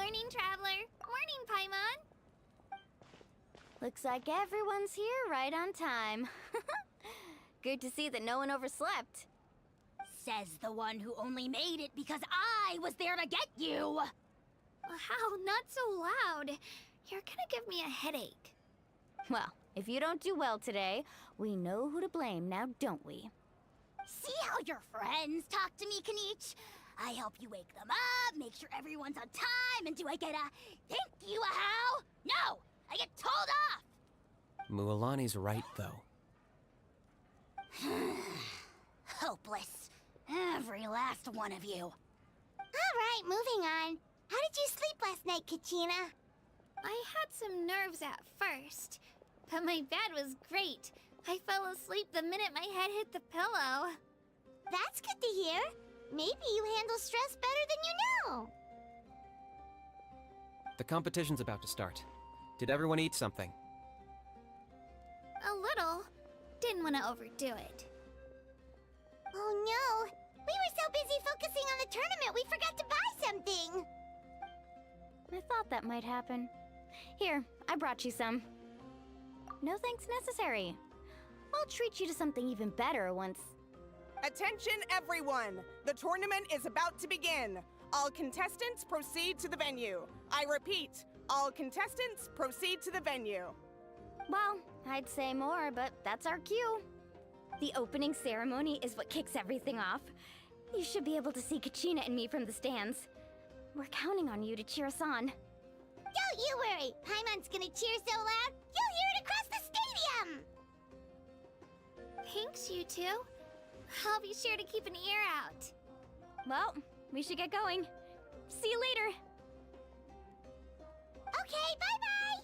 Morning, Traveler. Morning, Paimon. Looks like everyone's here right on time. Good to see that no one overslept. Says the one who only made it because I was there to get you! How? Not so loud. You're gonna give me a headache. Well, if you don't do well today, we know who to blame now, don't we? See how your friends talk to me, Kanich? I help you wake them up, make sure everyone's on time, and do I get a thank you, a how? No! I get told off! Mualani's right, though. Hopeless. Every last one of you. Alright, moving on. How did you sleep last night, Kachina? I had some nerves at first, but my bed was great. I fell asleep the minute my head hit the pillow. That's good to hear. Maybe you handle stress better than you know. The competition's about to start. Did everyone eat something? A little. Didn't want to overdo it. Oh no! We were so busy focusing on the tournament we forgot to buy something! I thought that might happen. Here, I brought you some. No thanks necessary. I'll treat you to something even better once... Attention everyone! The tournament is about to begin. All contestants proceed to the venue. I repeat, all contestants proceed to the venue. Well, I'd say more, but that's our cue. The opening ceremony is what kicks everything off. You should be able to see Kachina and me from the stands. We're counting on you to cheer us on. Don't you worry! Paimon's gonna cheer so loud, you'll hear it across the stadium! Thanks, you two. I'll be sure to keep an ear out. Well, we should get going. See you later. Okay, bye-bye!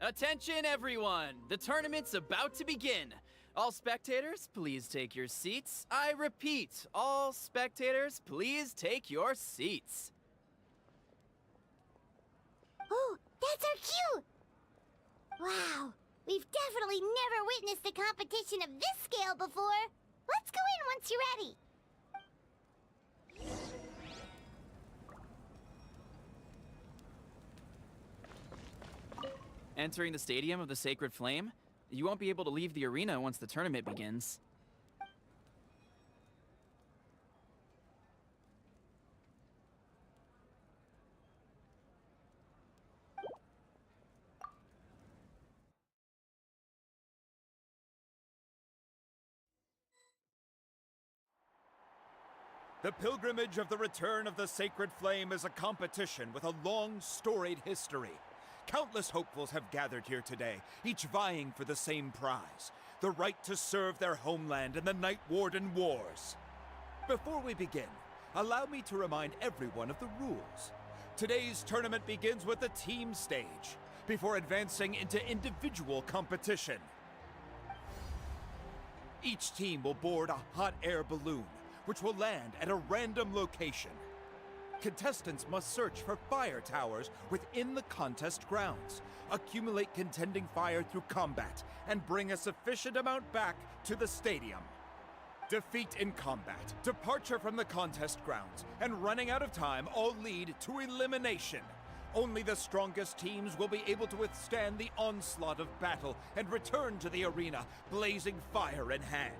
Attention everyone! The tournament's about to begin! All spectators, please take your seats. I repeat, all spectators, please take your seats. Oh, that's our cue! Wow, we've definitely never witnessed a competition of this scale before. Let's go in once you're ready. Entering the Stadium of the Sacred Flame, you won't be able to leave the arena once the tournament begins. The pilgrimage of the return of the Sacred Flame is a competition with a long, storied history. Countless hopefuls have gathered here today, each vying for the same prize, the right to serve their homeland in the Night Warden Wars. Before we begin, allow me to remind everyone of the rules. Today's tournament begins with the team stage, before advancing into individual competition. Each team will board a hot air balloon, which will land at a random location. Contestants must search for fire towers within the contest grounds, accumulate contending fire through combat, and bring a sufficient amount back to the stadium. Defeat in combat, departure from the contest grounds, and running out of time all lead to elimination. Only the strongest teams will be able to withstand the onslaught of battle and return to the arena, blazing fire in hand.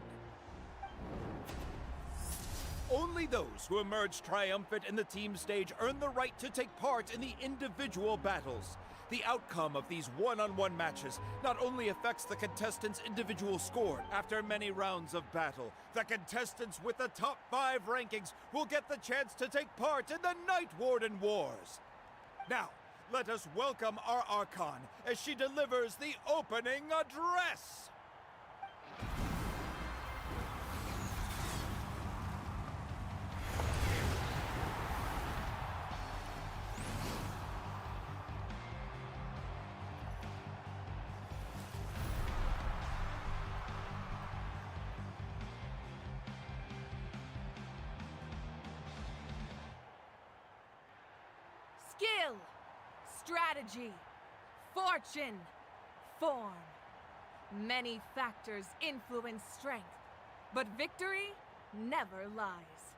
Only those who emerge triumphant in the team stage earn the right to take part in the individual battles. The outcome of these one-on-one matches not only affects the contestants' individual score after many rounds of battle, the contestants with the top 5 rankings will get the chance to take part in the Night Warden Wars. Now, let us welcome our Archon as she delivers the opening address! Skill, strategy, fortune, form. Many factors influence strength, but victory never lies.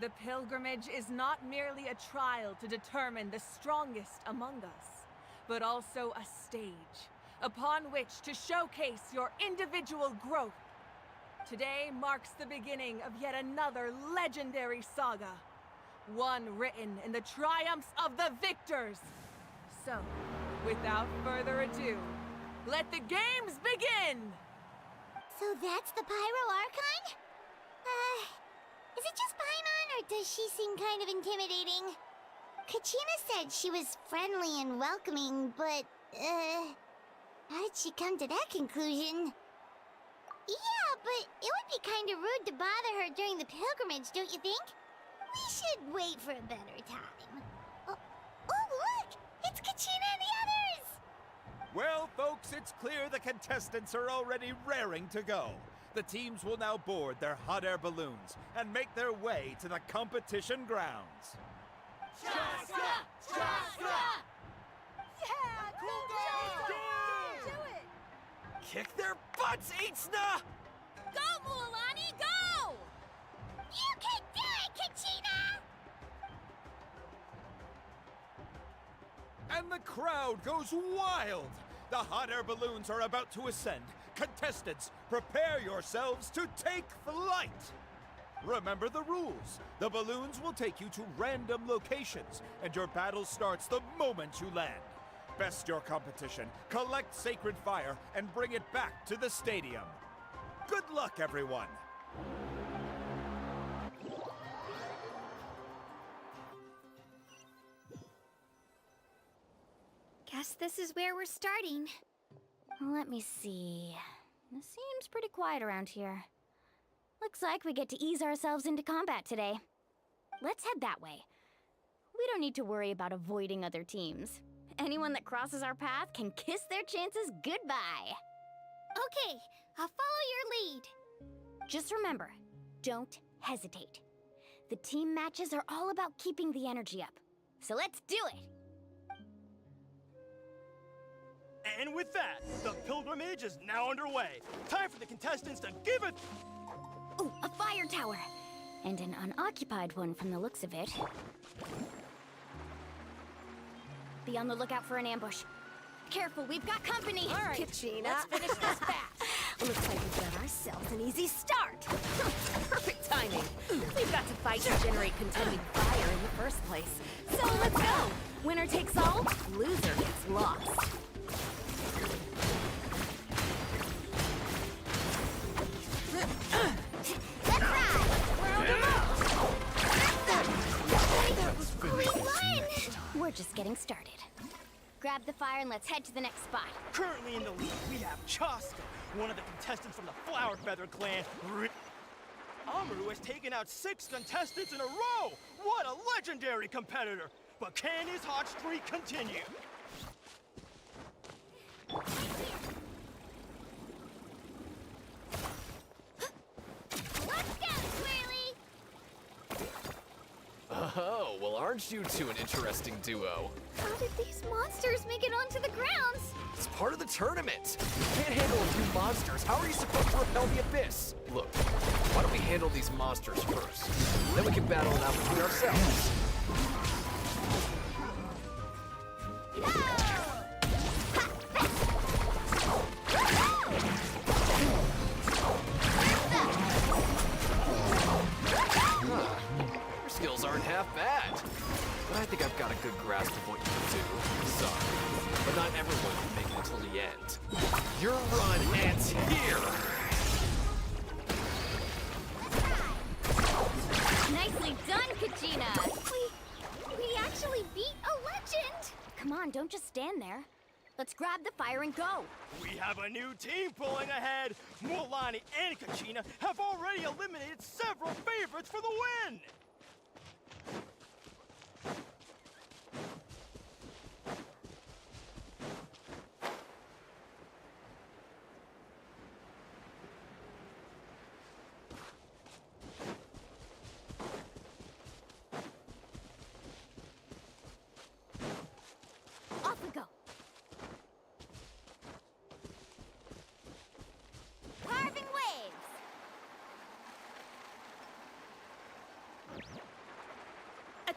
The pilgrimage is not merely a trial to determine the strongest among us, but also a stage upon which to showcase your individual growth. Today marks the beginning of yet another legendary saga, one written in the triumphs of the victors. So, without further ado, let the games begin! So that's the Pyro Archon? Is it just Paimon, or does she seem kind of intimidating? Kachina said she was friendly and welcoming, but, how did she come to that conclusion? Yeah, but it would be kind of rude to bother her during the pilgrimage, don't you think? We should wait for a better time. Oh, look! It's Kachina and the others! Well, folks, it's clear the contestants are already raring to go. The teams will now board their hot air balloons and make their way to the competition grounds. Chaska! Chaska! Yeah, do it! Kick their butts, Itzna! Go, Mualani, go! You can do it, Kachina! And the crowd goes wild! The hot air balloons are about to ascend. Contestants, prepare yourselves to take flight! Remember the rules. The balloons will take you to random locations, and your battle starts the moment you land. Best your competition, collect sacred fire, and bring it back to the stadium. Good luck, everyone! Guess this is where we're starting. Let me see. It seems pretty quiet around here. Looks like we get to ease ourselves into combat today. Let's head that way. We don't need to worry about avoiding other teams. Anyone that crosses our path can kiss their chances goodbye. Okay, I'll follow your lead. Just remember, don't hesitate. The team matches are all about keeping the energy up. So let's do it! And with that, the pilgrimage is now underway. Time for the contestants to give it... Ooh, a fire tower! And an unoccupied one from the looks of it. Be on the lookout for an ambush. Careful, we've got company! All right, Kachina. let's finish this fast. Looks like we've got ourselves an easy start. Perfect timing. We've got to fight to generate contending fire in the first place. So let's go! Winner takes all, loser gets lost. Let's ride! We won! We're just getting started. Grab the fire and let's head to the next spot. Currently in the lead, we have Chaska, one of the contestants from the Flower Feather clan. Amaru has taken out 6 contestants in a row! What a legendary competitor! But can his hot streak continue? Let's go, Swirly! Oh, well, aren't you two an interesting duo? How did these monsters make it onto the grounds? It's part of the tournament. You can't handle a few monsters. How are you supposed to repel the abyss? Look, why don't we handle these monsters first? Then we can battle it out between ourselves. Your skills aren't half bad. But I think I've got a good grasp of what you can do. Sorry, but not everyone can make it until the end. Your run ends here! Nicely done, Kachina! We actually beat a legend! Come on, don't just stand there. Let's grab the fire and go. We have a new team pulling ahead. Mualani and Kachina have already eliminated several favorites for the win. Off we go.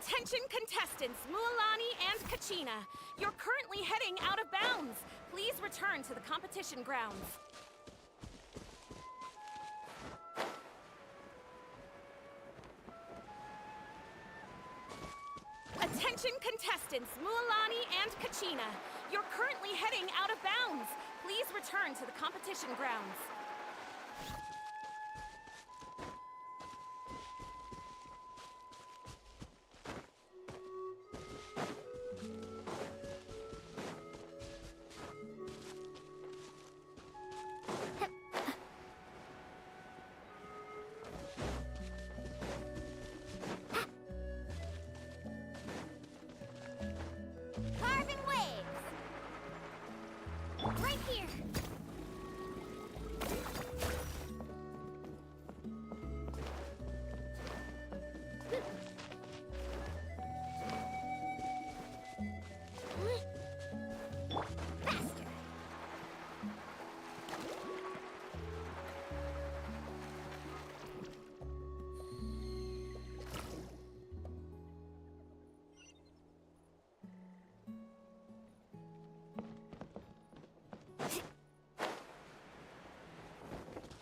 Attention contestants Mualani and Kachina. You're currently heading out of bounds. Please return to the competition grounds. Attention contestants Mualani and Kachina. You're currently heading out of bounds. Please return to the competition grounds. Carving waves! Right here! Faster!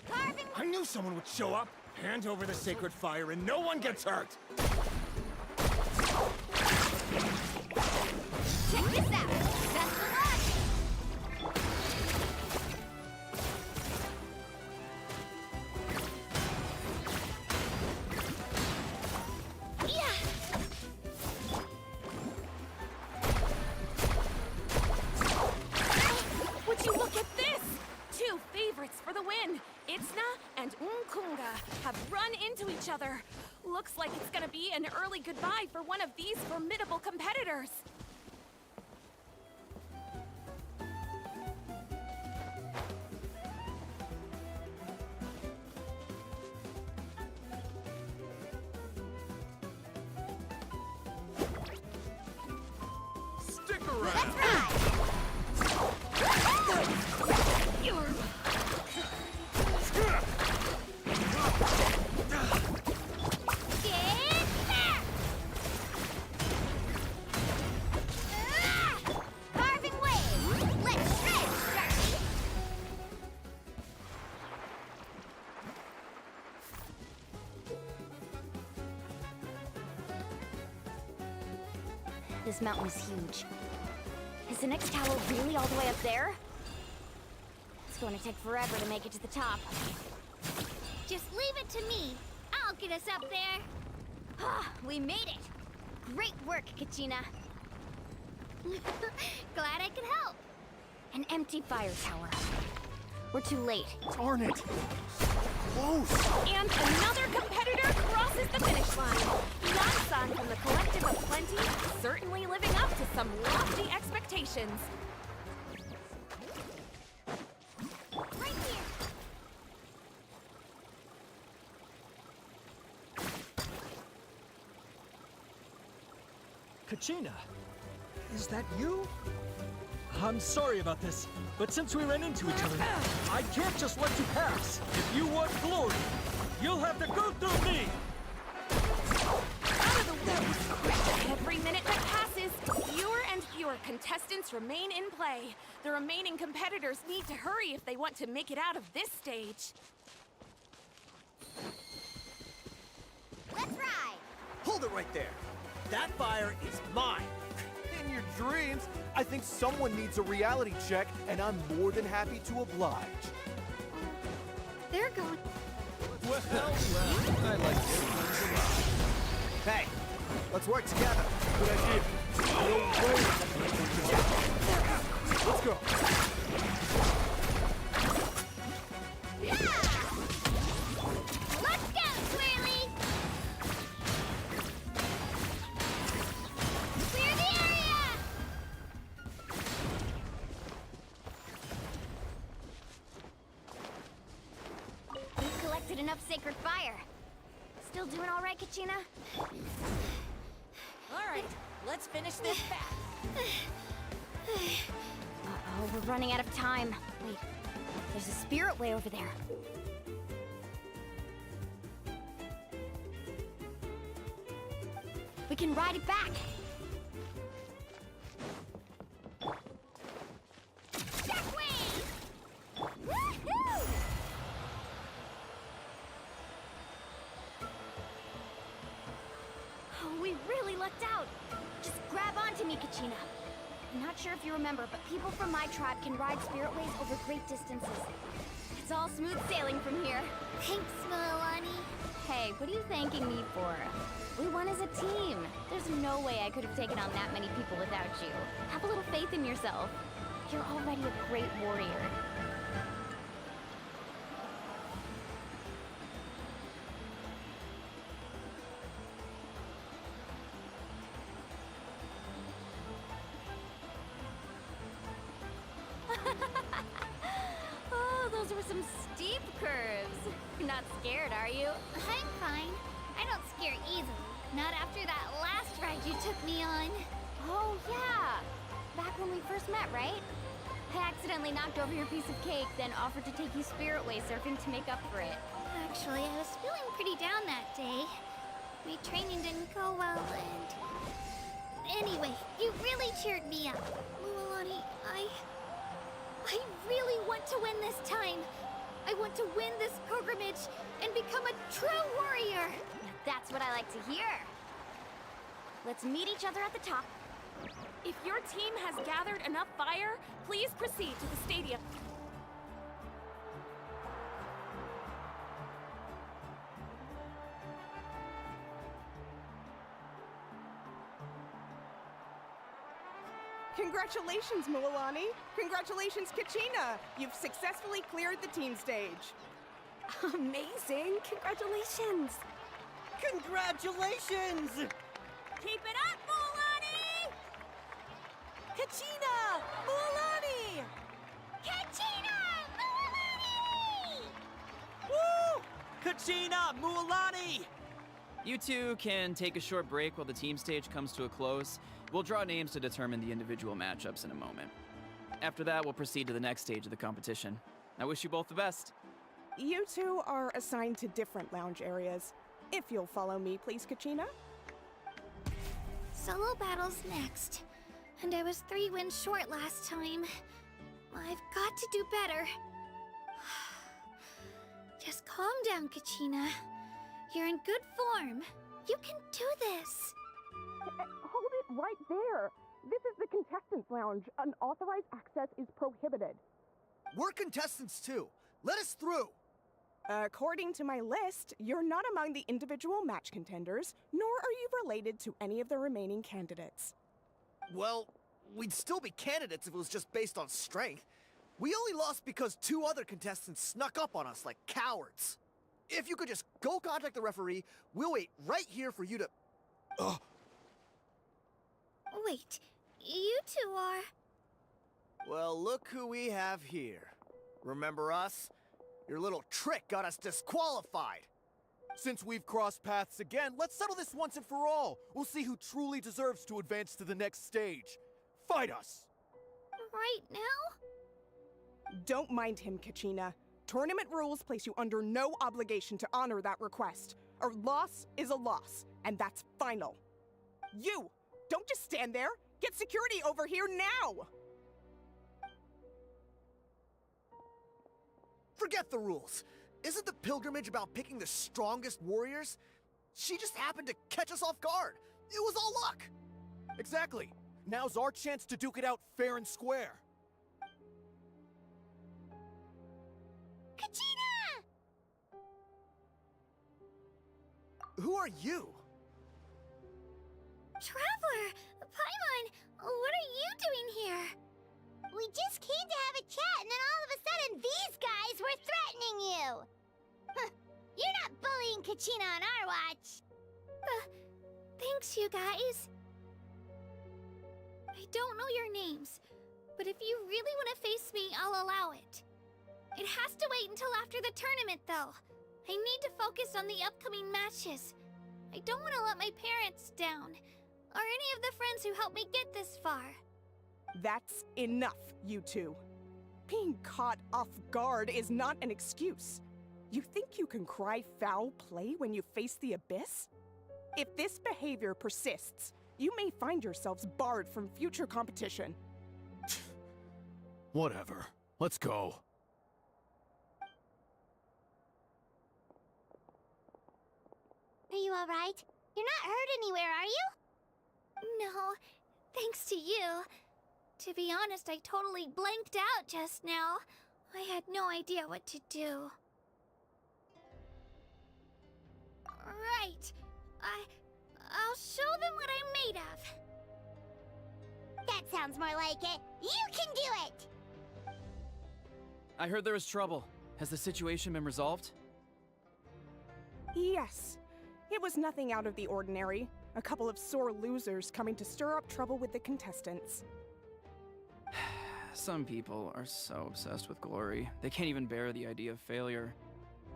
Carving I knew someone would show up. Hand over the sacred fire and no one gets hurt. Check this out! That's the launch! Yeah! Would you look at this? Two favorites for the win. Itzna and Unkunga have run into each other. Looks like it's gonna be an early goodbye for one of these formidable competitors. Stick around! Let's ride! Get back! Carving waves! Let's shred, Sharky! This mountain is huge. Is the next tower really all the way up there? It's going to take forever to make it to the top. Just leave it to me. I'll get us up there. Ah, we made it! Great work, Kachina. Glad I could help. An empty fire tower. We're too late. Darn it! Close! And another competitor crosses the finish line. Yansan from the Collective of Plenty, certainly living up to some lofty expectations. Right here! Kachina, is that you? I'm sorry about this, but since we ran into each other, I can't just let you pass. If you want glory, you'll have to go through me! Out of the way! Every minute that passes, fewer and fewer contestants remain in play. The remaining competitors need to hurry if they want to make it out of this stage. Let's ride! Hold it right there. That fire is mine. In your dreams, I think someone needs a reality check, and I'm more than happy to oblige. They're going. Well, I like it. Hey, let's work together. Good idea. No way. Let's go. Let's go, Swirly! Clear the area! We've collected enough sacred fire. Still doing all right, Kachina? All right, let's finish this fast. Uh-oh, we're running out of time. Wait, there's a spirit way over there. We can ride it back. Shockwave! Woohoo! Oh, we really lucked out. Just grab onto me, Kachina. I'm not sure if you remember, but people from my tribe can ride spirit ways over great distances. It's all smooth sailing from here. Thanks, Milani. Hey, what are you thanking me for? We won as a team. There's no way I could have taken on that many people without you. Have a little faith in yourself. You're already a great warrior. Oh, those were some steep curves. You're not scared, are you? I'm fine. I don't scare easily. Not after that last ride you took me on. Oh, yeah. Back when we first met, right? I accidentally knocked over your piece of cake, then offered to take you spirit way surfing to make up for it. Actually, I was feeling pretty down that day. My training didn't go well, and... Anyway, you really cheered me up. Milani, I really want to win this time. I want to win this pilgrimage and become a true warrior. That's what I like to hear. Let's meet each other at the top. If your team has gathered enough fire, please proceed to the stadium. Congratulations, Milani. Congratulations, Kachina. You've successfully cleared the team stage. Amazing! Congratulations! Congratulations! Keep it up, Milani! Kachina! Milani! Kachina! Milani! Woo! Kachina, Mualani! You two can take a short break while the team stage comes to a close. We'll draw names to determine the individual matchups in a moment. After that, we'll proceed to the next stage of the competition. I wish you both the best. You two are assigned to different lounge areas. If you'll follow me, please, Kachina. Solo battle's next. And I was 3 wins short last time. I've got to do better. Just calm down, Kachina. You're in good form. You can do this. Hold it right there. This is the contestants' lounge. Unauthorized access is prohibited. We're contestants too. Let us through. According to my list, you're not among the individual match contenders, nor are you related to any of the remaining candidates. Well, we'd still be candidates if it was just based on strength. We only lost because 2 other contestants snuck up on us like cowards. If you could just go contact the referee, we'll wait right here for you to... Ugh. Wait, you two are... Well, look who we have here. Remember us? Your little trick got us disqualified. Since we've crossed paths again, let's settle this once and for all. We'll see who truly deserves to advance to the next stage. Fight us! Right now? Don't mind him, Kachina. Tournament rules place you under no obligation to honor that request. A loss is a loss, and that's final. You! Don't just stand there! Get security over here now! Forget the rules. Isn't the pilgrimage about picking the strongest warriors? She just happened to catch us off guard. It was all luck. Exactly. Now's our chance to duke it out fair and square. Kachina! Who are you? Traveler! Paimon! What are you doing here? We just came to have a chat, and then all of a sudden these guys were threatening you! Huh, you're not bullying Kachina on our watch! Thanks, you guys. I don't know your names, but if you really want to face me, I'll allow it. It has to wait until after the tournament, though. I need to focus on the upcoming matches. I don't want to let my parents down, or any of the friends who helped me get this far. That's enough, you two. Being caught off guard is not an excuse. You think you can cry foul play when you face the abyss? If this behavior persists, you may find yourselves barred from future competition. Whatever. Let's go. Are you alright? You're not hurt anywhere, are you? No, thanks to you. To be honest, I totally blanked out just now. I had no idea what to do. Right. I'll show them what I'm made of. That sounds more like it. You can do it! I heard there was trouble. Has the situation been resolved? Yes. It was nothing out of the ordinary. A couple of sore losers coming to stir up trouble with the contestants. Some people are so obsessed with glory, they can't even bear the idea of failure.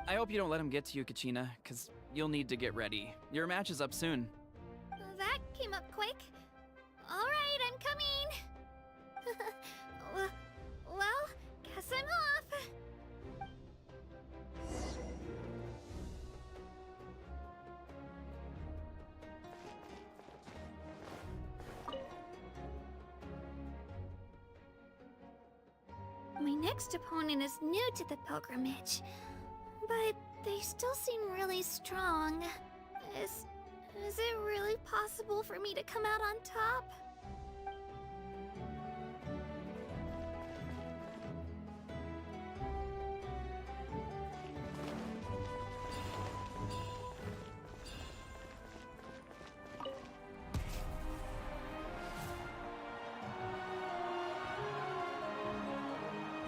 I hope you don't let them get to you, Kachina, because you'll need to get ready. Your match is up soon. That came up quick. Alright, I'm coming. Well, guess I'm off. My next opponent is new to the pilgrimage, but they still seem really strong. Is it really possible for me to come out on top?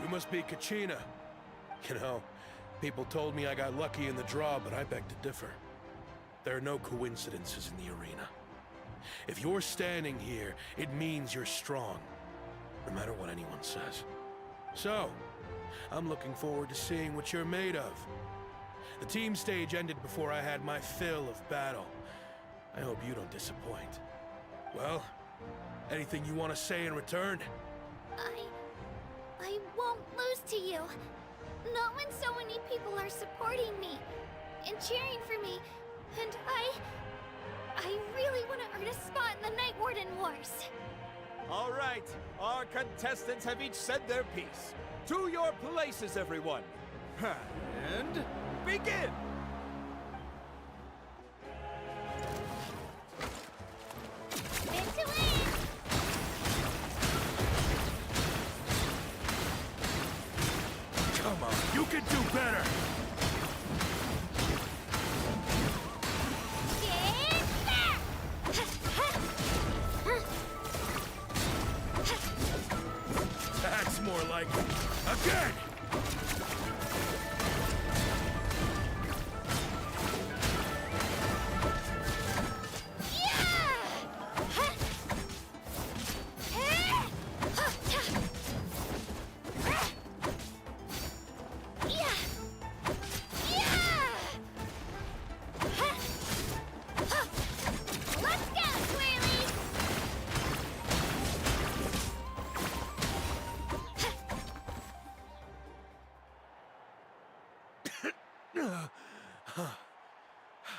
You must be Kachina. You know, people told me I got lucky in the draw, but I beg to differ. There are no coincidences in the arena. If you're standing here, it means you're strong, no matter what anyone says. So, I'm looking forward to seeing what you're made of. The team stage ended before I had my fill of battle. I hope you don't disappoint. Well, anything you want to say in return? I won't lose to you. Not when so many people are supporting me and cheering for me. And I really want to earn a spot in the Night Warden Wars. All right, our contestants have each said their piece. To your places, everyone. And begin! Come on, you can do better! That's more like it. Again!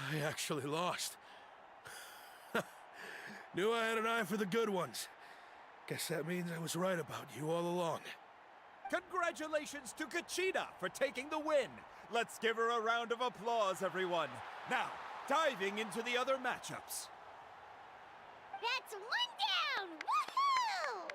I actually lost. Knew I had an eye for the good ones. Guess that means I was right about you all along. Congratulations to Kachina for taking the win. Let's give her a round of applause, everyone. Now, diving into the other matchups. That's one down! Woohoo!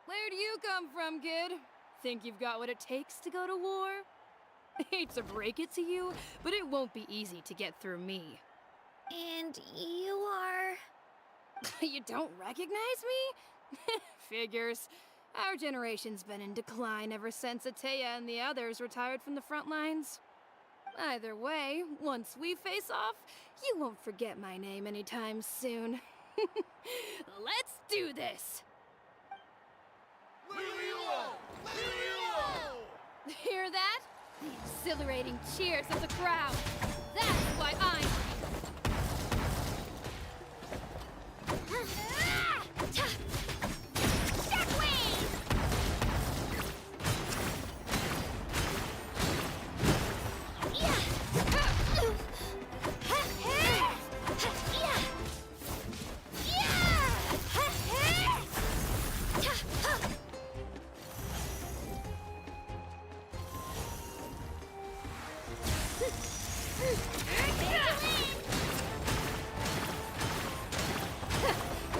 Where do you come from, kid? Think you've got what it takes to go to war? Hate to break it to you, but it won't be easy to get through me. And you are... You don't recognize me? Figures. Our generation's been in decline ever since Ateya and the others retired from the front lines. Either way, once we face off, you won't forget my name anytime soon. Let's do this! Hear that? The exhilarating cheers of the crowd. That's why I'm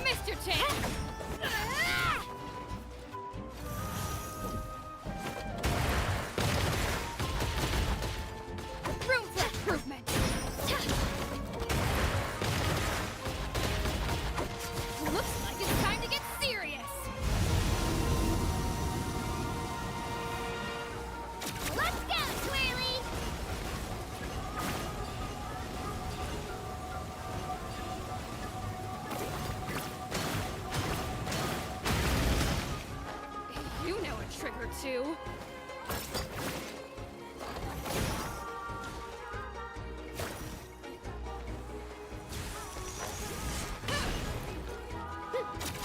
Mr. Chan! Room for improvement! Looks like it's time to get serious! Let's go, Twirly! You know a trick or two.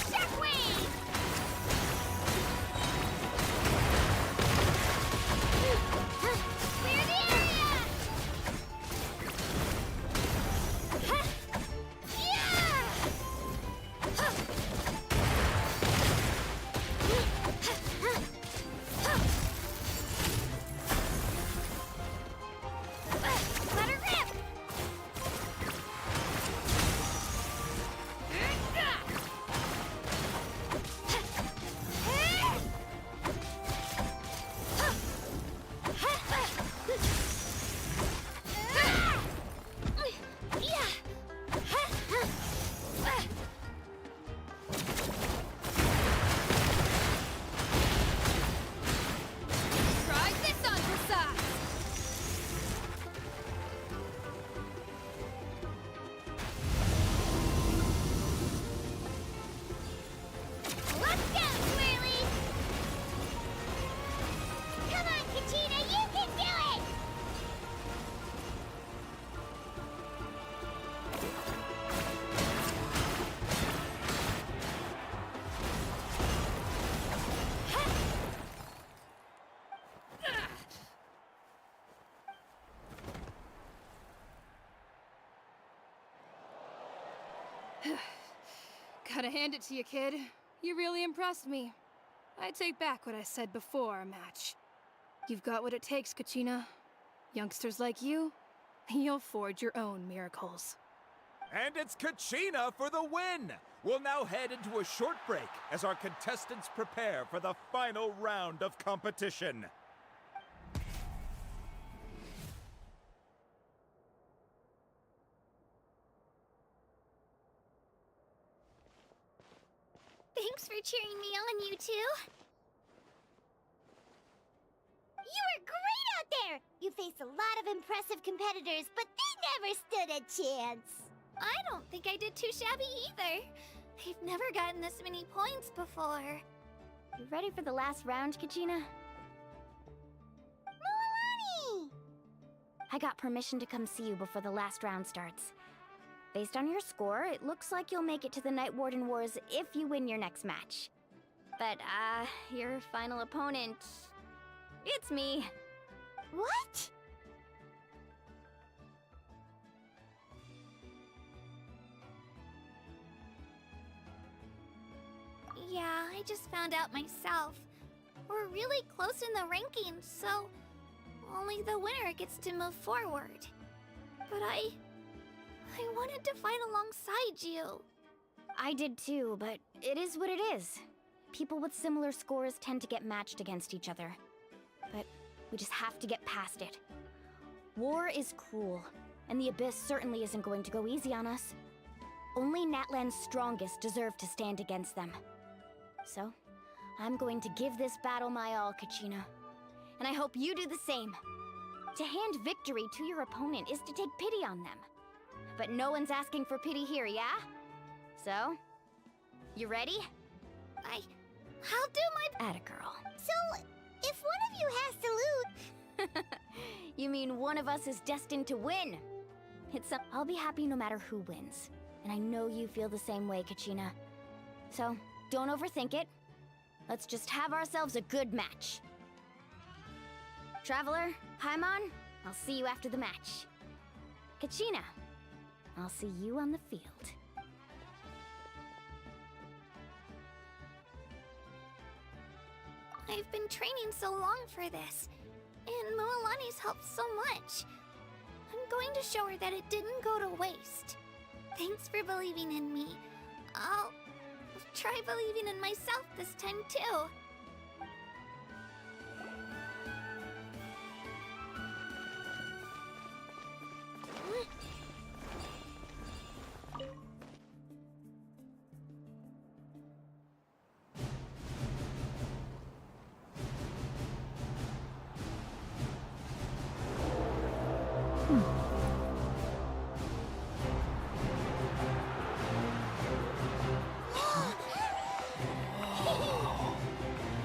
Shockwave! Clear the area! Let her rip! Try this on for size! Let's go, Twirly! Come on, Kachina, you can do it! Gotta hand it to you, kid. You really impressed me. I take back what I said before our match. You've got what it takes, Kachina. Youngsters like you, you'll forge your own miracles. And it's Kachina for the win! We'll now head into a short break as our contestants prepare for the final round of competition. Thanks for cheering me on, you two. You were great out there! You faced a lot of impressive competitors, but they never stood a chance! I don't think I did too shabby either. I've never gotten this many points before. You ready for the last round, Kachina? Moalani! I got permission to come see you before the last round starts. Based on your score, it looks like you'll make it to the Night Warden Wars if you win your next match. But, your final opponent... it's me. What? Yeah, I just found out myself. We're really close in the rankings, so only the winner gets to move forward. But I wanted to fight alongside you. I did too, but it is what it is. People with similar scores tend to get matched against each other. But we just have to get past it. War is cruel, and the Abyss certainly isn't going to go easy on us. Only Natlan's strongest deserve to stand against them. So, I'm going to give this battle my all, Kachina. And I hope you do the same. To hand victory to your opponent is to take pity on them. But no one's asking for pity here, yeah? So, you ready? I'll do my... Atta girl. So, if one of you has to lose... You mean one of us is destined to win? I'll be happy no matter who wins. And I know you feel the same way, Kachina. So, don't overthink it. Let's just have ourselves a good match. Traveler, Paimon, I'll see you after the match. Kachina, I'll see you on the field. I've been training so long for this, and Moalani's helped so much. I'm going to show her that it didn't go to waste. Thanks for believing in me. I'll try believing in myself this time too.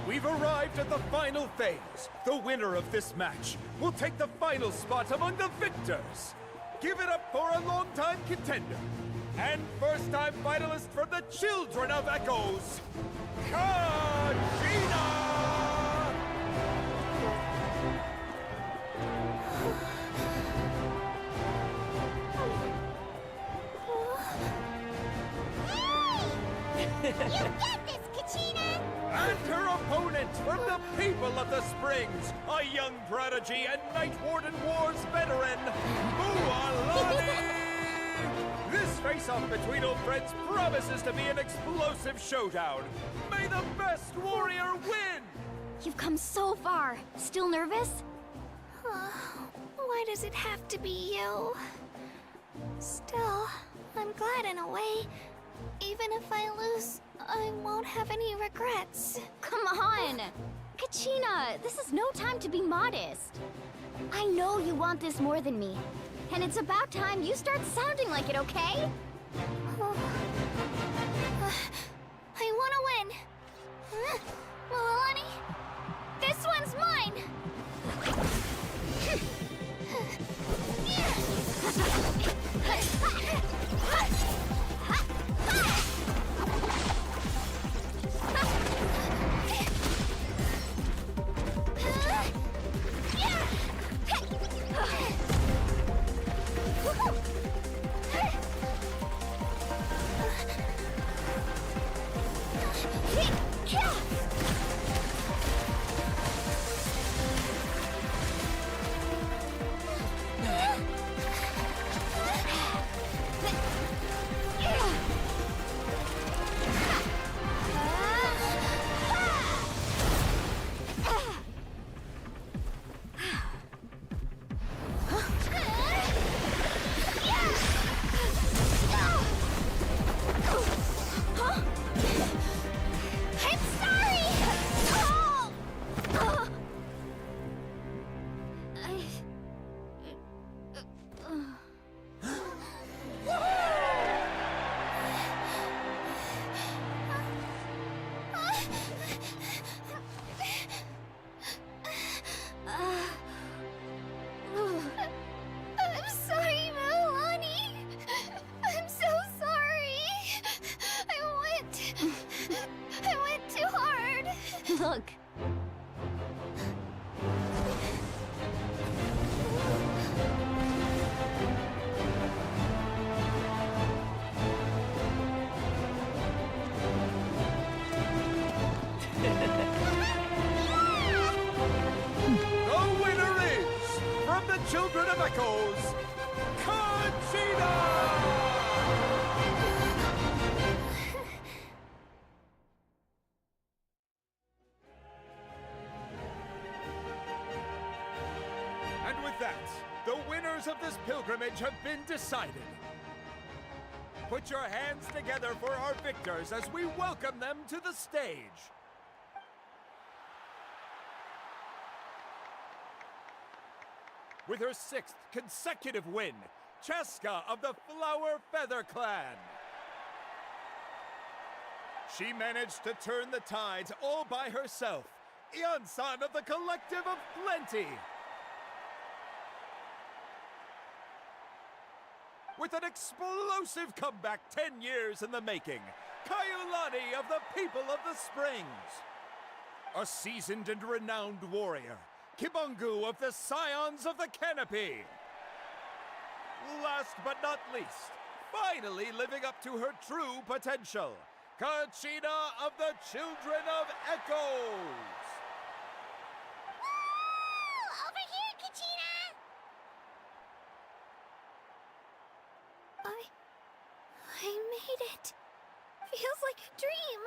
We've arrived at the final phase. The winner of this match will take the final spot among the victors. Give it up for a long-time contender and first-time finalist for the Children of Echoes, Kachina! You get this, Kachina! And her opponent from the people of the Springs, a young prodigy and Night Warden Wars veteran, Moalani! This face-off between old friends promises to be an explosive showdown. May the best warrior win! You've come so far. Still nervous? Why does it have to be you? Still, I'm glad in a way. Even if I lose, I won't have any regrets. Come on! Kachina, this is no time to be modest. I know you want this more than me. And it's about time you start sounding like it, okay? I want to win. Moalani, this one's mine! Look. The winner is, from the Children of Echoes, Kachina! And with that, The winners of this pilgrimage have been decided. Put your hands together for our victors as we welcome them to the stage. With her 6th consecutive win, Cheska of the Flower Feather Clan. She managed to turn the tides all by herself. Ian-san of the Collective of Plenty. With an explosive comeback 10 years in the making, Kaiulani of the People of the Springs. A seasoned and renowned warrior, Kibungu of the Scions of the Canopy. Last but not least, finally living up to her true potential, Kachina of the Children of Echoes. Woo! Over here, Kachina! I made it. Feels like a dream.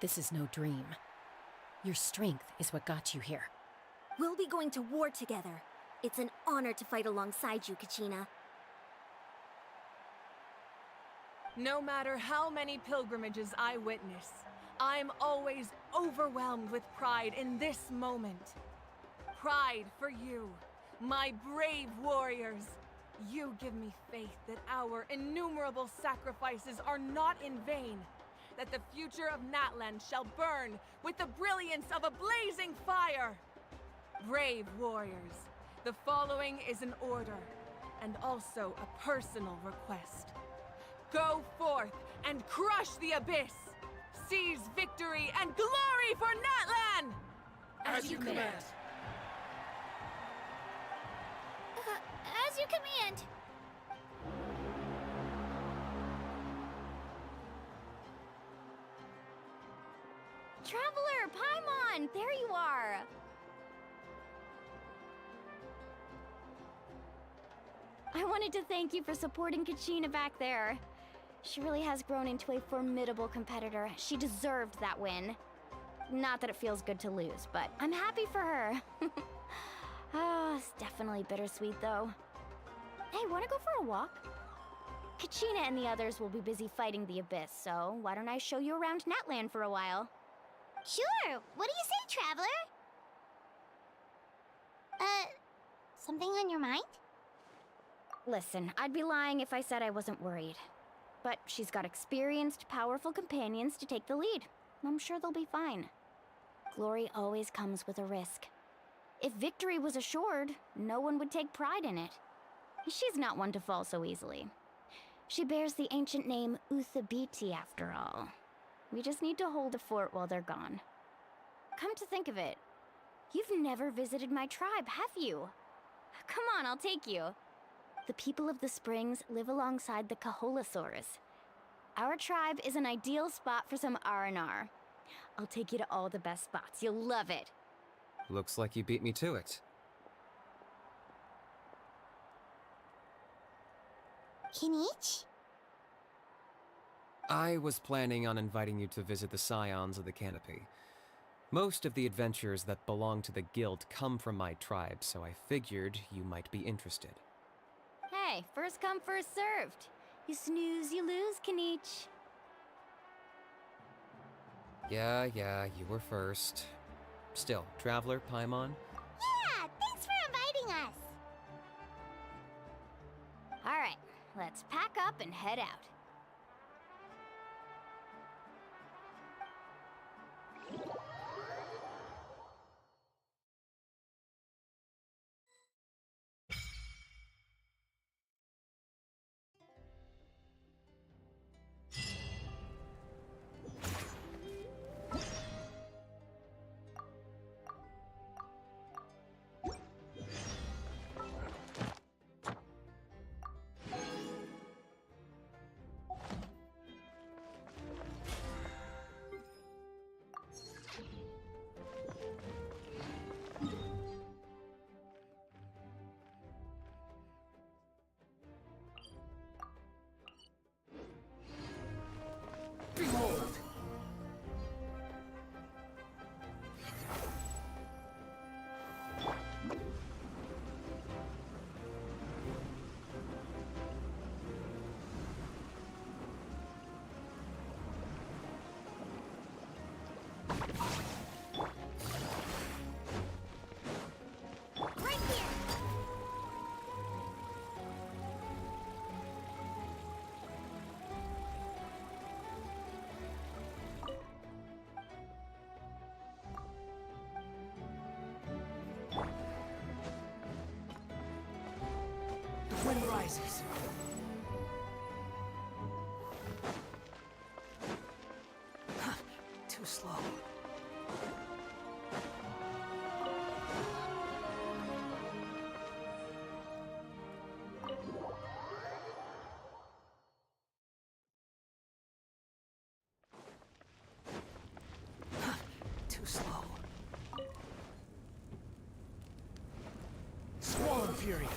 This is no dream. Your strength is what got you here. We'll be going to war together. It's an honor to fight alongside you, Kachina. No matter how many pilgrimages I witness, I'm always overwhelmed with pride in this moment. Pride for you, my brave warriors. You give me faith that our innumerable sacrifices are not in vain, that the future of Natlan shall burn with the brilliance of a blazing fire. Brave warriors, the following is an order, and also a personal request. Go forth and crush the abyss! Seize victory and glory for Natlan! As you command. As you command. Traveler, Paimon, there you are. I wanted to thank you for supporting Kachina back there. She really has grown into a formidable competitor. She deserved that win. Not that it feels good to lose, but I'm happy for her. It's definitely bittersweet though. Hey, wanna go for a walk? Kachina and the others will be busy fighting the Abyss, so why don't I show you around Natlan for a while? Sure. What do you say, Traveler? Something on your mind? Listen, I'd be lying if I said I wasn't worried. But she's got experienced, powerful companions to take the lead. I'm sure they'll be fine. Glory always comes with a risk. If victory was assured, no one would take pride in it. She's not one to fall so easily. She bears the ancient name Uthabiti, after all. We just need to hold the fort while they're gone. Come to think of it, you've never visited my tribe, have you? Come on, I'll take you. The people of the Springs live alongside the Kaholasaurs. Our tribe is an ideal spot for some R&R. I'll take you to all the best spots. You'll love it. Looks like you beat me to it. Kinich? I was planning on inviting you to visit the Scions of the Canopy. Most of the adventurers that belong to the guild come from my tribe, so I figured you might be interested. Hey, first come, first served. You snooze, you lose, Kinich. Yeah, you were first. Still, Traveler, Paimon? Yeah, thanks for inviting us. All right, let's pack up and head out. rises. Too slow. Too slow. Swarm Fury.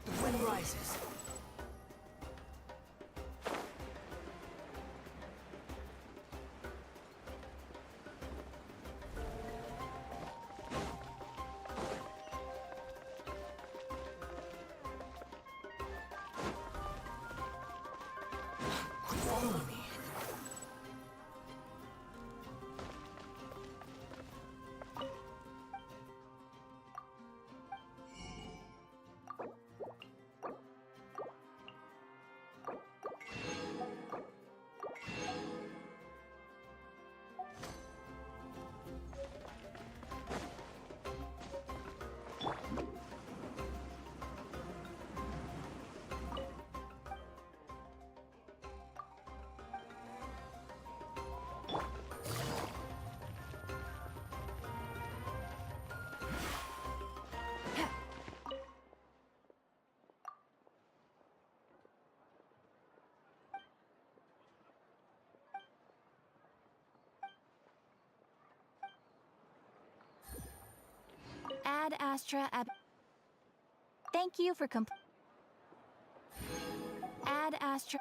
The wind rises. Follow me. Ad Astra Ab. Thank you for Ad Astra.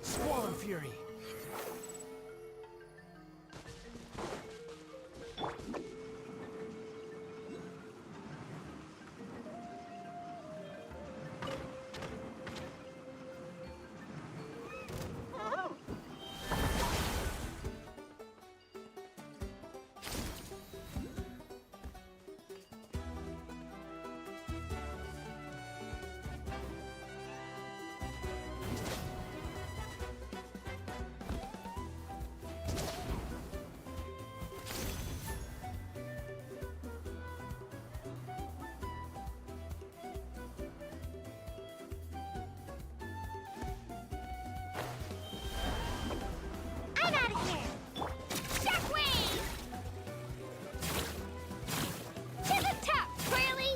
Swarm Fury. I'm out of here! Shockwave! To the top, Twirly!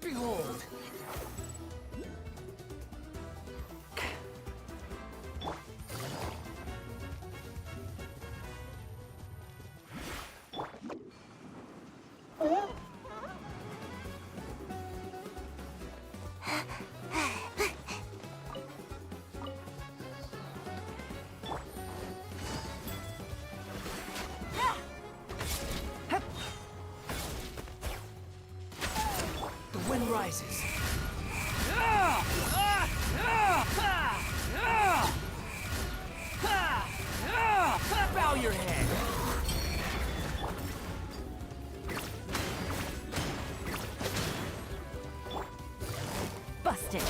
Behold. The wind rises. Bow your head. Busted.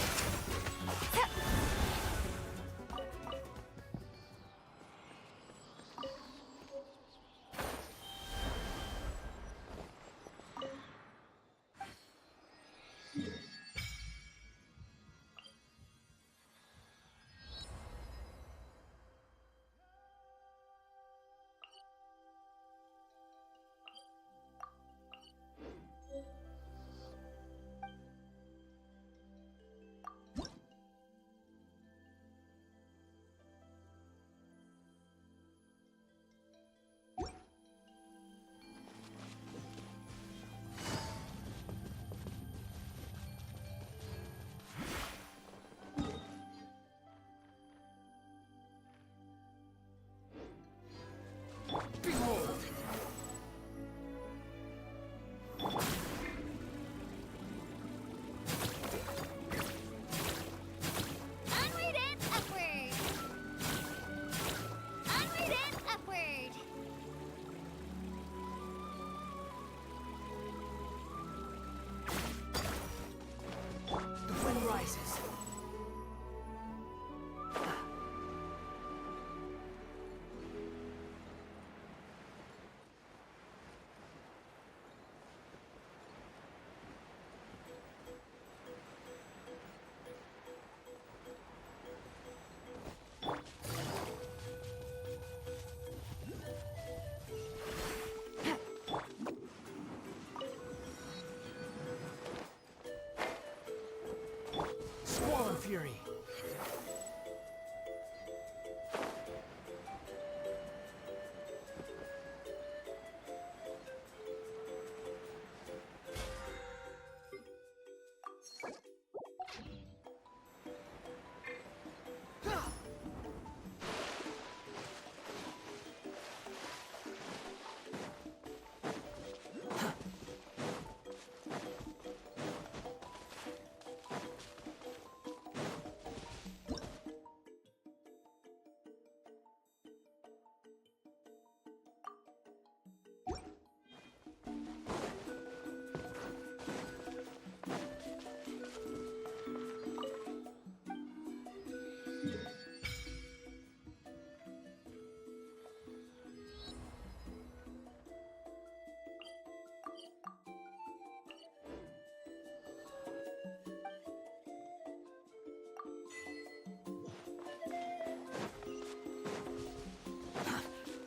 fury.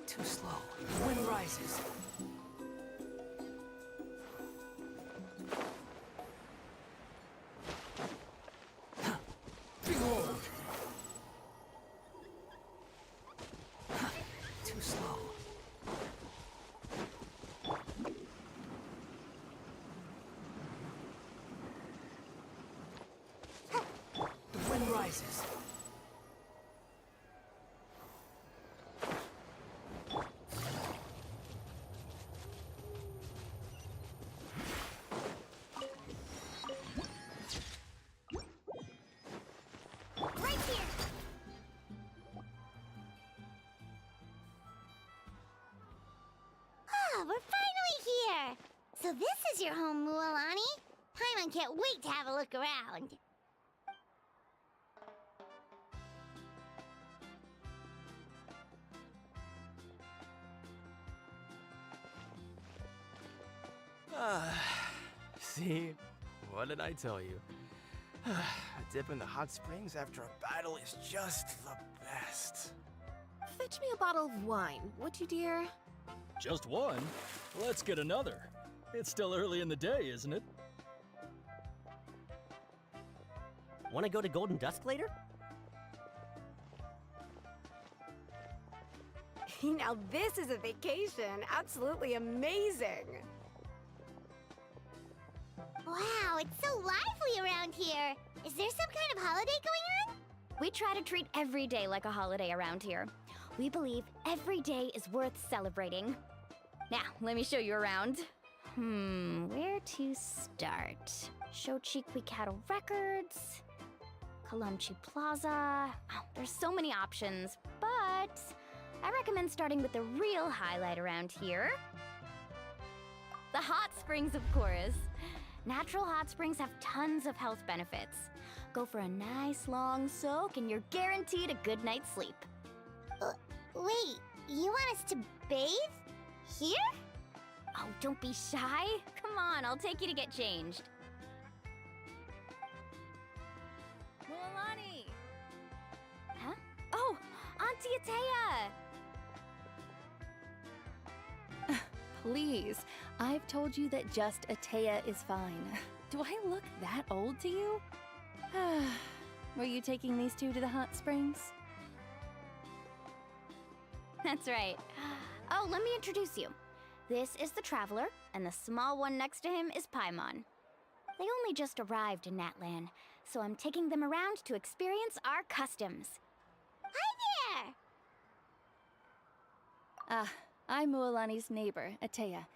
Too slow. The wind rises. Behold! Too slow. The wind rises. Right here! Ah, we're finally here! So this is your home, Mualani? Paimon can't wait to have a look around. See? What did I tell you? A dip in the hot springs after a battle is just the best. Fetch me a bottle of wine, would you, dear? Just one? Let's get another. It's still early in the day, isn't it? Want to go to Golden Dusk later? Now this is a vacation. Absolutely amazing. Wow, it's so lively around here. Is there some kind of holiday going on? We try to treat every day like a holiday around here. We believe every day is worth celebrating. Now, let me show you around. Where to start? Shochiqui Cattle Records, Kalamchi Plaza. Oh, there's so many options, but I recommend starting with the real highlight around here. The hot springs, of course. Natural hot springs have tons of health benefits. Go for a nice long soak and you're guaranteed a good night's sleep. Wait, you want us to bathe? Here? Oh, don't be shy. Come on, I'll take you to get changed. Mualani! Huh? Oh, Auntie Atea! Please, I've told you that just Atea is fine. Do I look that old to you? Were you taking these two to the hot springs? That's right. Oh, let me introduce you. This is the Traveler, and the small one next to him is Paimon. They only just arrived in Natlan, so I'm taking them around to experience our customs. Hi there! I'm Mualani's neighbor, Atea.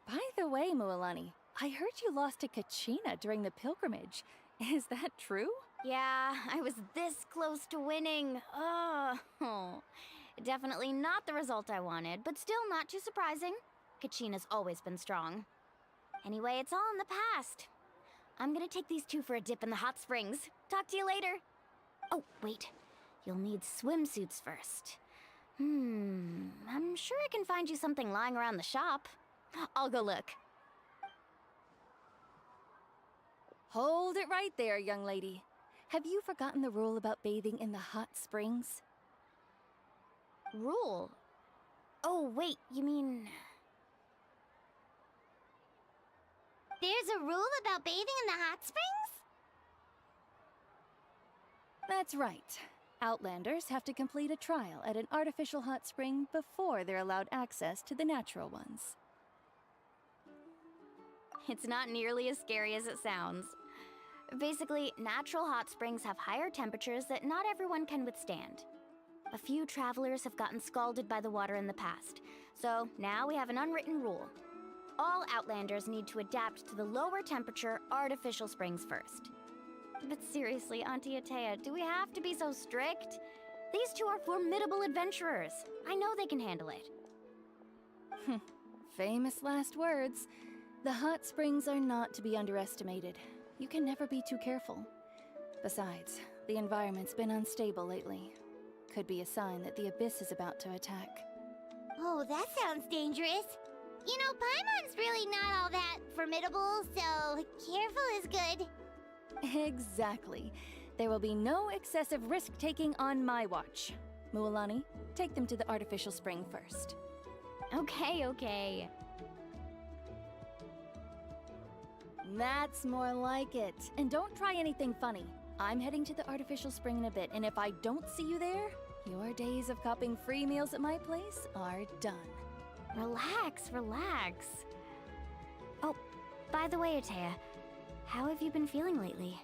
By the way, Mualani, I heard you lost to Kachina during the pilgrimage. Is that true? Yeah, I was this close to winning. Oh, definitely not the result I wanted, but still not too surprising. Kachina's always been strong. Anyway, it's all in the past. I'm gonna take these two for a dip in the hot springs. Talk to you later. Oh, wait. You'll need swimsuits first. I'm sure I can find you something lying around the shop. I'll go look. Hold it right there, young lady. Have you forgotten the rule about bathing in the hot springs? Rule? Oh, wait, you mean... There's a rule about bathing in the hot springs? That's right. Outlanders have to complete a trial at an artificial hot spring before they're allowed access to the natural ones. It's not nearly as scary as it sounds. Basically, natural hot springs have higher temperatures that not everyone can withstand. A few travelers have gotten scalded by the water in the past, so now we have an unwritten rule. All Outlanders need to adapt to the lower temperature artificial springs first. But seriously, Auntie Atea, do we have to be so strict? These two are formidable adventurers. I know they can handle it. Famous last words. The hot springs are not to be underestimated. You can never be too careful. Besides, the environment's been unstable lately. Could be a sign that the abyss is about to attack. Oh, that sounds dangerous. You know, Paimon's really not all that formidable, so careful is good. Exactly. There will be no excessive risk-taking on my watch. Mualani, take them to the artificial spring first. Okay. That's more like it. And don't try anything funny. I'm heading to the artificial spring in a bit, and if I don't see you there, your days of copping free meals at my place are done. Relax. Oh, by the way, Atea, how have you been feeling lately?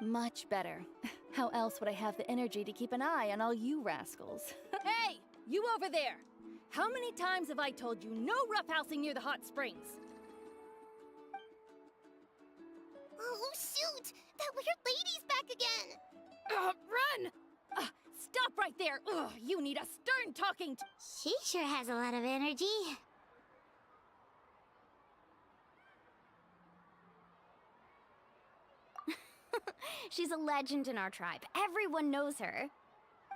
Much better. How else would I have the energy to keep an eye on all you rascals? Hey! You over there! How many times have I told you no roughhousing near the hot springs? Oh, shoot! That weird lady's back again! Run! Stop right there! Ugh, you need a stern talking to— She sure has a lot of energy. She's a legend in our tribe. Everyone knows her.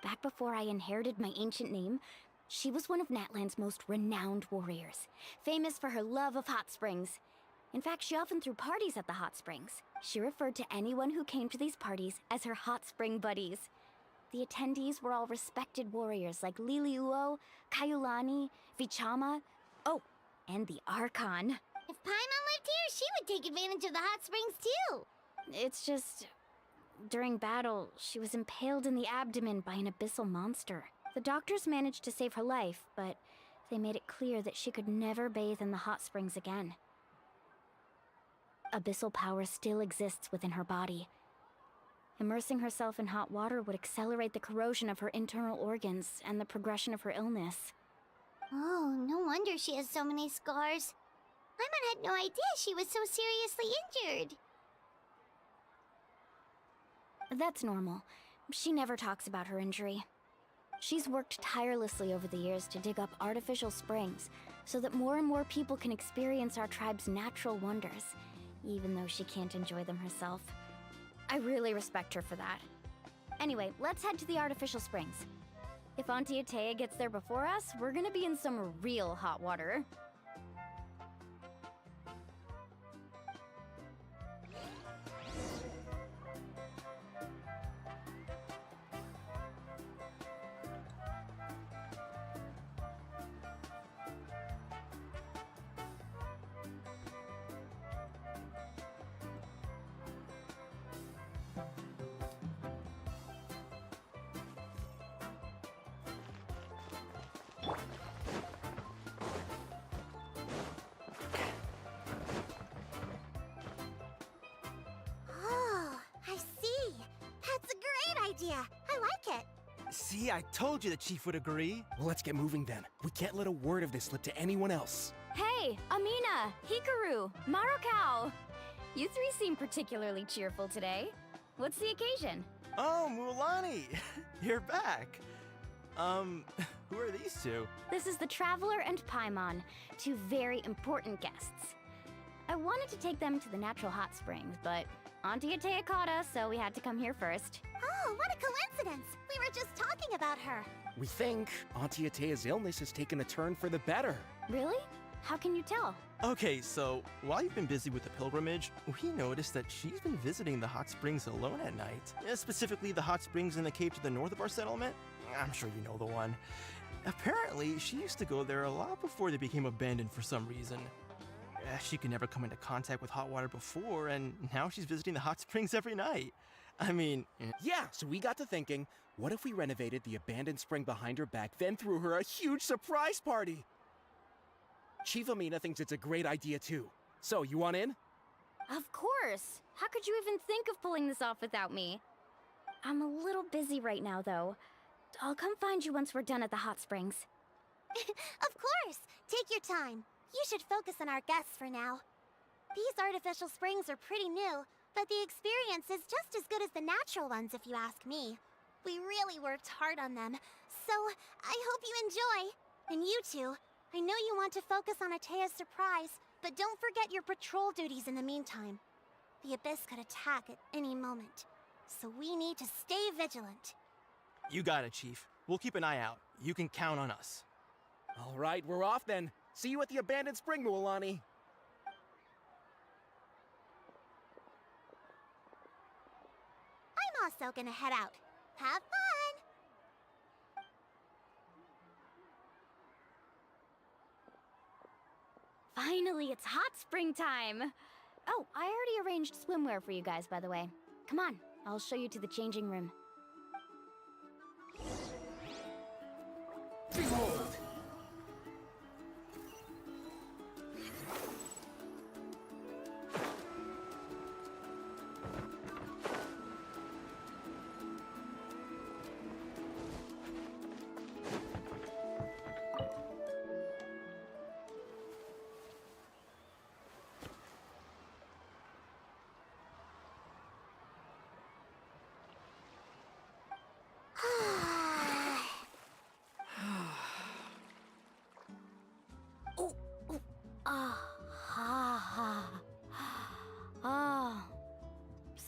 Back before I inherited my ancient name, she was one of Natlan's most renowned warriors, famous for her love of hot springs. In fact, she often threw parties at the hot springs. She referred to anyone who came to these parties as her hot spring buddies. The attendees were all respected warriors like Liliuo, Kaiulani, Vichama, oh, and the Archon. If Paimon lived here, she would take advantage of the hot springs too. It's just, during battle, she was impaled in the abdomen by an abyssal monster. The doctors managed to save her life, but they made it clear that she could never bathe in the hot springs again. Abyssal power still exists within her body. Immersing herself in hot water would accelerate the corrosion of her internal organs and the progression of her illness. Oh, no wonder she has so many scars. Paimon had no idea she was so seriously injured. That's normal. She never talks about her injury. She's worked tirelessly over the years to dig up artificial springs so that more and more people can experience our tribe's natural wonders, even though she can't enjoy them herself. I really respect her for that. Anyway, let's head to the artificial springs. If Auntie Atea gets there before us, we're gonna be in some real hot water. Oh, I see. That's a great idea. I like it. See, I told you the chief would agree. Well, let's get moving then. We can't let a word of this slip to anyone else. Hey, Amina, Hikaru, Marukao! You three seem particularly cheerful today. What's the occasion? Oh, Mualani! You're back. Who are these two? This is the Traveler and Paimon, two very important guests. I wanted to take them to the natural hot springs, but Auntie Atea caught us, so we had to come here first. Oh, what a coincidence. We were just talking about her. We think Auntie Atea's illness has taken a turn for the better. Really? How can you tell? Okay, so while you've been busy with the pilgrimage, we noticed that she's been visiting the hot springs alone at night. Specifically, the hot springs in the cave to the north of our settlement. I'm sure you know the one. Apparently, she used to go there a lot before they became abandoned for some reason. She could never come into contact with hot water before, and now she's visiting the hot springs every night. I mean... Yeah, so we got to thinking, what if we renovated the abandoned spring behind her back, then threw her a huge surprise party? Chief Amina thinks it's a great idea too. So, you want in? Of course! How could you even think of pulling this off without me? I'm a little busy right now, though. I'll come find you once we're done at the hot springs. Of course! Take your time. You should focus on our guests for now. These artificial springs are pretty new, but the experience is just as good as the natural ones if you ask me. We really worked hard on them, so I hope you enjoy. And you two, I know you want to focus on Atea's surprise, but don't forget your patrol duties in the meantime. The Abyss could attack at any moment, so we need to stay vigilant. You got it, Chief. We'll keep an eye out. You can count on us. All right, we're off then. See you at the abandoned spring, Mualani. I'm also gonna head out. Have fun! Finally, it's hot spring time! Oh, I already arranged swimwear for you guys, by the way. Come on, I'll show you to the changing room. Behold!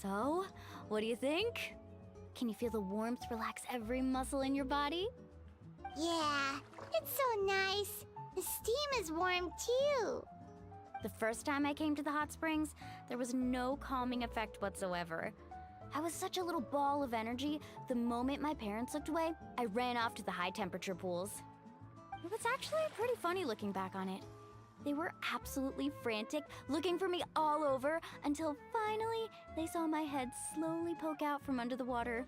So, what do you think? Can you feel the warmth relax every muscle in your body? Yeah, it's so nice. The steam is warm too. The first time I came to the hot springs, there was no calming effect whatsoever. I was such a little ball of energy, the moment my parents looked away, I ran off to the high temperature pools. It was actually pretty funny looking back on it. They were absolutely frantic, looking for me all over, until finally they saw my head slowly poke out from under the water.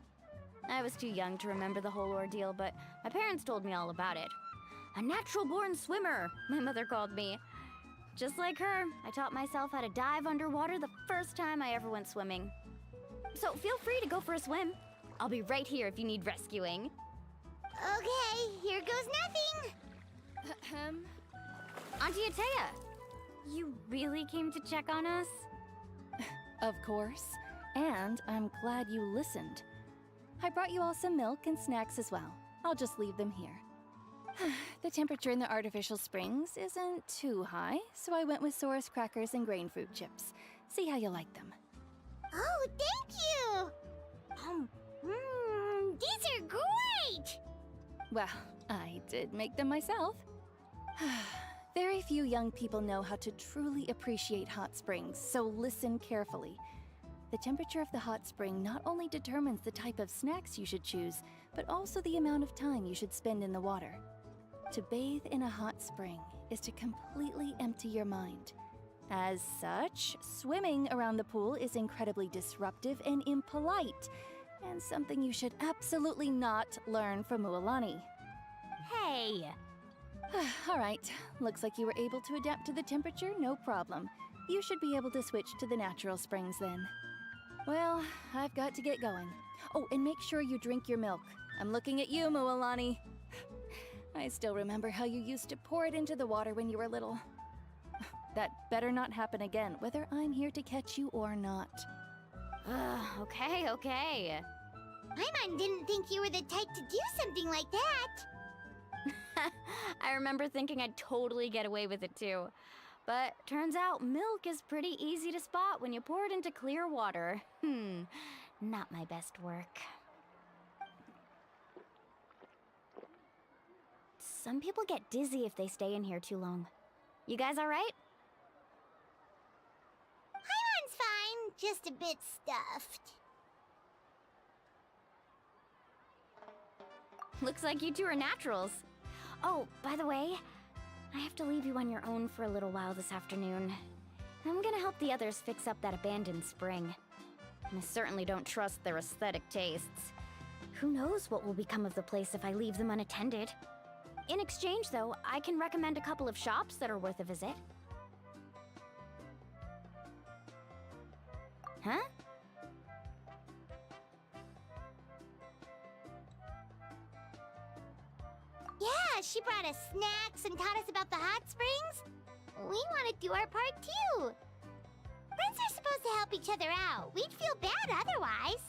I was too young to remember the whole ordeal, but my parents told me all about it. A natural-born swimmer, my mother called me. Just like her, I taught myself how to dive underwater the first time I ever went swimming. So feel free to go for a swim. I'll be right here if you need rescuing. Okay, here goes nothing. Auntie Atea, you really came to check on us? Of course. And I'm glad you listened. I brought you all some milk and snacks as well. I'll just leave them here. The temperature in the artificial springs isn't too high, so I went with Saurus crackers and grain fruit chips. See how you like them. Oh, thank you! These are great! Well, I did make them myself. Very few young people know how to truly appreciate hot springs, so listen carefully. The temperature of the hot spring not only determines the type of snacks you should choose, but also the amount of time you should spend in the water. To bathe in a hot spring is to completely empty your mind. As such, swimming around the pool is incredibly disruptive and impolite, and something you should absolutely not learn from Mualani. Hey! All right, looks like you were able to adapt to the temperature, no problem. You should be able to switch to the natural springs then. Well, I've got to get going. Oh, and make sure you drink your milk. I'm looking at you, Mualani. I still remember how you used to pour it into the water when you were little. That better not happen again, whether I'm here to catch you or not. Okay. Paimon didn't think you were the type to do something like that. I remember thinking I'd totally get away with it too. But turns out milk is pretty easy to spot when you pour it into clear water. Not my best work. Some people get dizzy if they stay in here too long. You guys all right? Paimon's fine, just a bit stuffed. Looks like you two are naturals. Oh, by the way, I have to leave you on your own for a little while this afternoon. I'm gonna help the others fix up that abandoned spring. I certainly don't trust their aesthetic tastes. Who knows what will become of the place if I leave them unattended? In exchange, though, I can recommend a couple of shops that are worth a visit. Huh? Yeah, she brought us snacks and taught us about the hot springs. We want to do our part too. Friends are supposed to help each other out. We'd feel bad otherwise.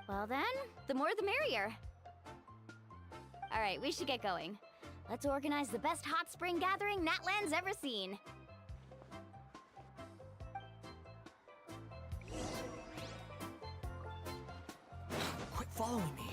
Well then, the more the merrier. Alright, we should get going. Let's organize the best hot spring gathering Natlan's ever seen. Quit following me.